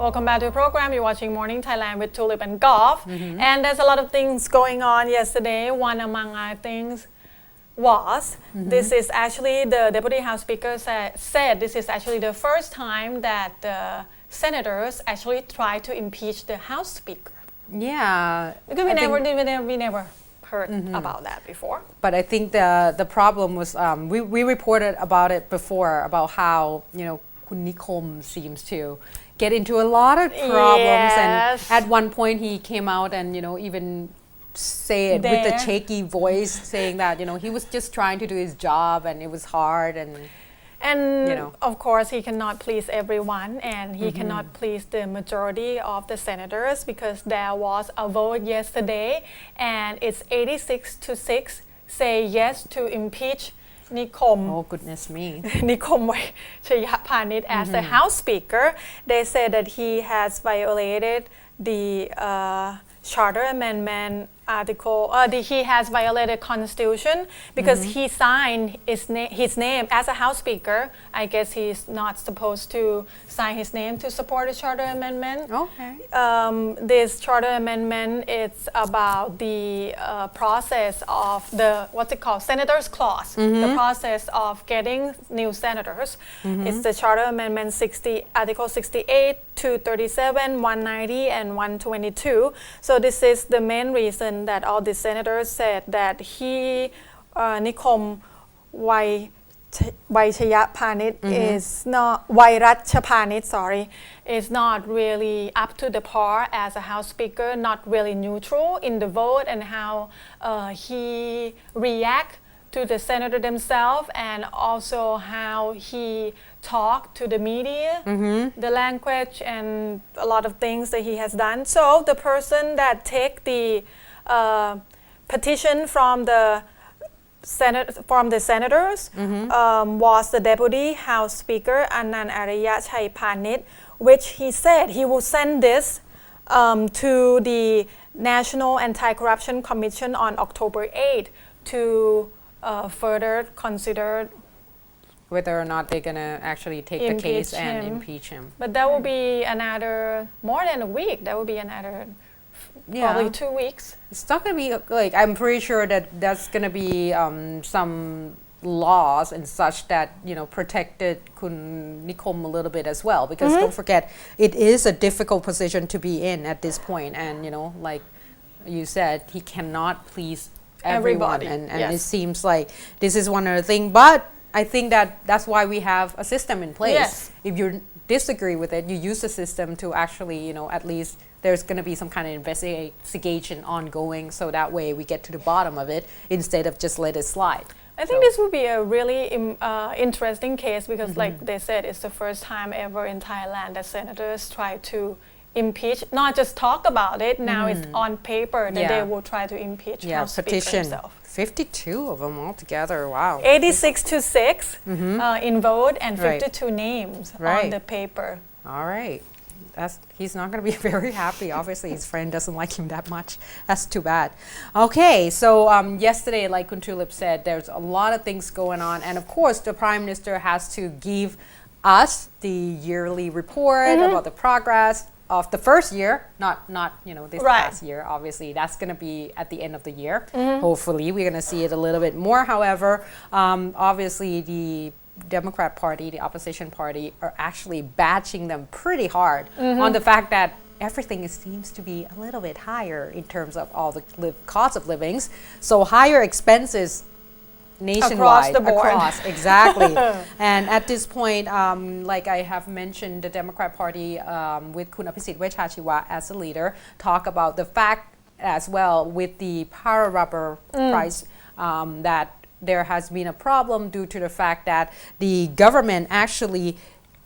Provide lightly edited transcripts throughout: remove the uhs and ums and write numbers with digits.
Welcome back to the program. You're watching Morning Thailand with Tulip and Govt. And there's a lot of things going on yesterday. One among our things was this is actually the Deputy House Speaker said this is actually the first time that the senators actually try to impeach the House Speaker. Yeah. Because we never heard about that before. But I think the problem was we reported about it before about how Kun Nikom seems to get into a lot of problems, and at one point he came out and even say it with a shaky voice, saying that he was just trying to do his job and it was hard, and of course he cannot please everyone, and he cannot please the majority of the senators, because there was a vote yesterday and it's 86-6 say yes to impeach Nikom. Oh goodness me. Nikom Phanit as the House Speaker. They said that he has violated the Charter Amendment article. He has violated Constitution because he signed his name as a House Speaker. I guess he's not supposed to sign his name to support the Charter Amendment. Okay. This Charter Amendment, it's about the process of the, what's it called, Senators Clause. The process of getting new senators. It's the Charter Amendment 60, Article 68, 237, 190, and 122. So this is the main reason that all the senators said that he, Nikom Vaichaya Phanit is not, Vairacha Phanit, sorry, is not really up to the par as a House Speaker, not really neutral in the vote, and how he react to the senator themselves, and also how he talked to the media, the language, and a lot of things that he has done. So the person that take the petition from the senators was the Deputy House Speaker Anand Arya Chai Phanit, which he said he will send this to the National Anti-Corruption Commission on October 8 to further consider whether or not they're going to actually take the case and impeach him. But that will be another, more than a week, that will be another probably 2 weeks. It's not going to be, like, I'm pretty sure that that's going to be some laws and such that, protected Kun Nikom a little bit as well. Because don't forget, it is a difficult position to be in at this point. And, like you said, he cannot please everyone. And it seems like this is one other thing. But I think that's why we have a system in place. Yes. If you disagree with it, you use the system to actually, at least there's going to be some kind of investigation ongoing, so that way we get to the bottom of it instead of just let it slide. I think this would be a really interesting case, because like they said, it's the first time ever in Thailand that senators try to impeach, not just talk about it, now it's on paper that they will try to impeach House Speaker himself. 52 of them altogether, wow. 86-6 in vote, and 52 names on the paper. All right. He's not going to be very happy. Obviously, his friend doesn't like him that much. That's too bad. Okay, so yesterday, like Kun Tulip said, there's a lot of things going on. And of course, the Prime Minister has to give us the yearly report about the progress of the first year, not this past year. Obviously, that's going to be at the end of the year. Hopefully, we're going to see it a little bit more. However, obviously, the Democrat Party, the opposition party, are actually bashing them pretty hard on the fact that everything seems to be a little bit higher in terms of all the cost of livings. So higher expenses nationwide, across the board. Exactly. And at this point, like I have mentioned, the Democrat Party with Kun Abhisit Vejchajiwa as a leader talk about the fact as well with the power rubber price that there has been a problem due to the fact that the government actually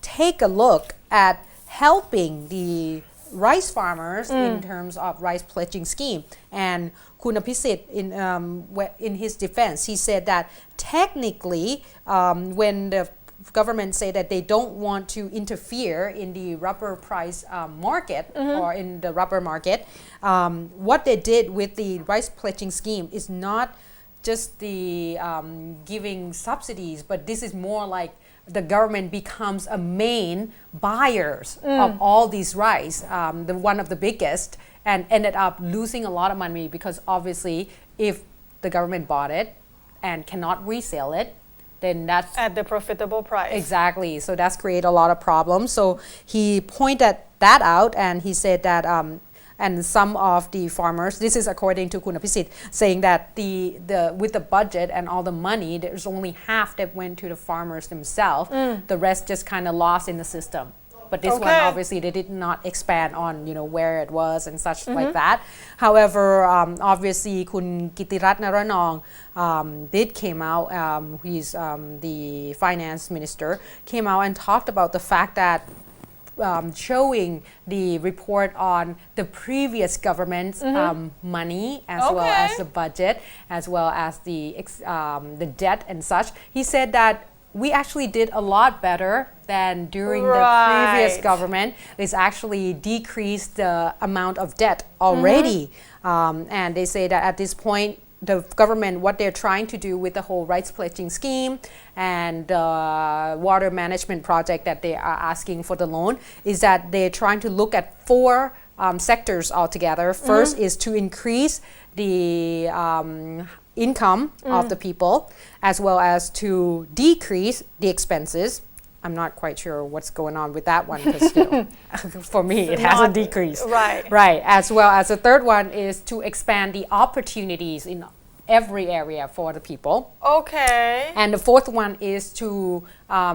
take a look at helping the rice farmers in terms of rice pledging scheme. And Kun Abhisit, in his defense, he said that technically when the government say that they don't want to interfere in the rubber price market or in the rubber market, what they did with the rice pledging scheme is not just the giving subsidies, but this is more like the government becomes a main buyers of all these rice, the one of the biggest, and ended up losing a lot of money because obviously if the government bought it and cannot resell it, then that's at the profitable price. exactly. So that's created a lot of problems. So he pointed that out, and he said that and some of the farmers, this is according to Kun Apisit, saying that the with the budget and all the money, there's only half that went to the farmers themselves. The rest just kind of lost in the system. But this one, obviously, they did not expand on, where it was and such like that. However, obviously, Kun Kitirat Naranong did came out, he's the finance minister, came out and talked about the fact that showing the report on the previous government's money, as well as the budget, as well as the debt and such. He said that we actually did a lot better than during the previous government. It's actually decreased the amount of debt already. And they say that at this point, the government, what they're trying to do with the whole rights pledging scheme and water management project that they are asking for the loan, is that they're trying to look at 4 sectors altogether. First is to increase the income of the people, as well as to decrease the expenses. I'm not quite sure what's going on with that one because for me it hasn't decreased. Right. As well as the third one is to expand the opportunities in every area for the people. And the fourth one is to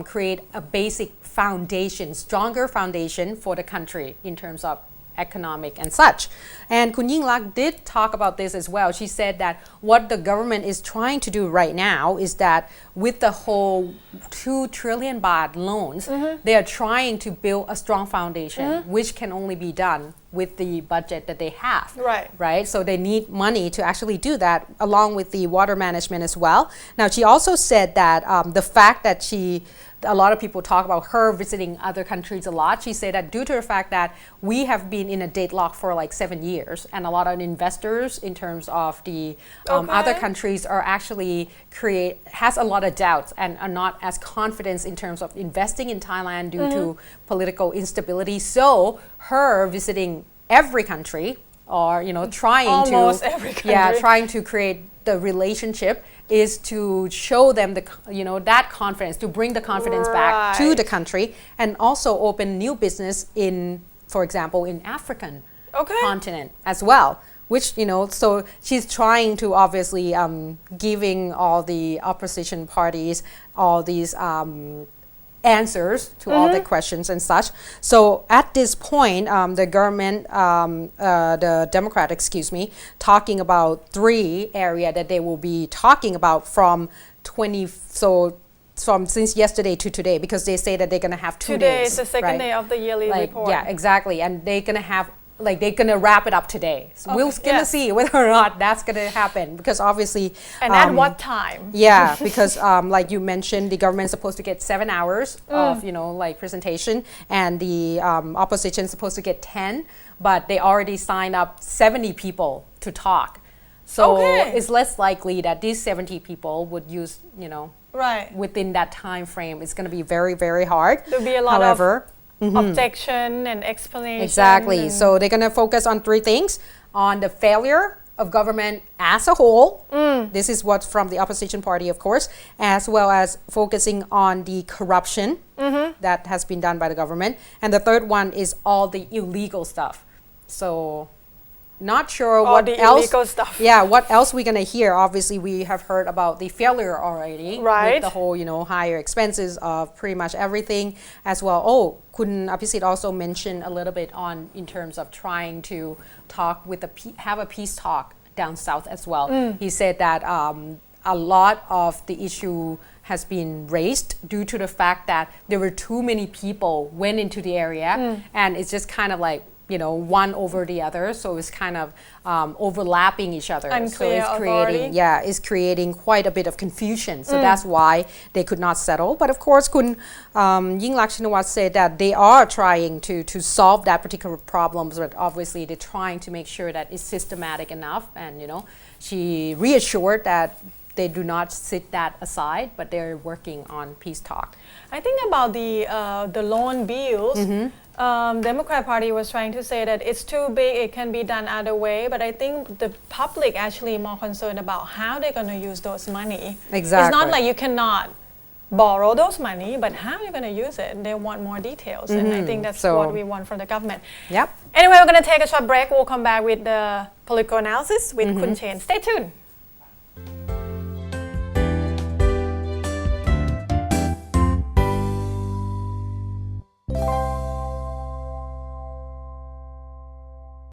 create a basic foundation, stronger foundation for the country in terms of economic and such. And Kun Yingluck did talk about this as well. She said that what the government is trying to do right now is that with the whole 2 trillion baht loans, they are trying to build a strong foundation, which can only be done with the budget that they have. Right? So they need money to actually do that, along with the water management as well. Now, she also said that the fact that a lot of people talk about her visiting other countries a lot. She said that due to the fact that we have been in a deadlock for like 7 years, and a lot of investors in terms of the other countries are actually has a lot of doubts and are not as confident in terms of investing in Thailand due to political instability. So her visiting every country, or trying almost every country. Trying to create the relationship, is to show them that confidence, to bring the confidence back to the country, and also open new business in, for example, in African continent as well. Which, so she's trying to obviously giving all the opposition parties all these answers to all the questions and such. So at this point, the government, the Democrat, talking about 3 areas that they will be talking about from since yesterday to today, because they say that they're going to have 2 days. Today is the second day of the yearly report. Yeah, exactly. And they're going to have they're gonna wrap it up today. So we're gonna see whether or not that's gonna happen, because obviously. And at what time? Yeah, because like you mentioned, the government's supposed to get 7 hours of presentation, and the opposition is supposed to get 10, but they already signed up 70 people to talk. So it's less likely that these 70 people would use within that time frame. It's gonna be very, very hard. There'll be a lot of objection and explanation. Exactly. So they're going to focus on 3 things: on the failure of government as a whole. This is what's from the opposition party, of course, as well as focusing on the corruption that has been done by the government. And the third one is all the illegal stuff. So not sure what else. Stuff. Yeah, what else we're gonna hear? Obviously, we have heard about the failure already, with the whole higher expenses of pretty much everything as well. Oh, Kun Apisit also mentioned a little bit on in terms of trying to talk with have a peace talk down south as well. He said that a lot of the issue has been raised due to the fact that there were too many people went into the area, and it's just kind of like one over the other, so it's kind of overlapping each other. Unclear so it's creating quite a bit of confusion. So that's why they could not settle. But of course, Kun Yingluck Shinawatra said that they are trying to solve that particular problem, but obviously they're trying to make sure that it's systematic enough. And she reassured that they do not sit that aside, but they're working on peace talk. I think about the loan bills. Democrat Party was trying to say that it's too big, it can be done other way, but I think the public actually more concerned about how they're going to use those money. Exactly. It's not like you cannot borrow those money, but how you're going to use it, they want more details, and I think that's what we want from the government. Yep. Anyway, we're going to take a short break. We'll come back with the political analysis with Kun Chen. Stay tuned.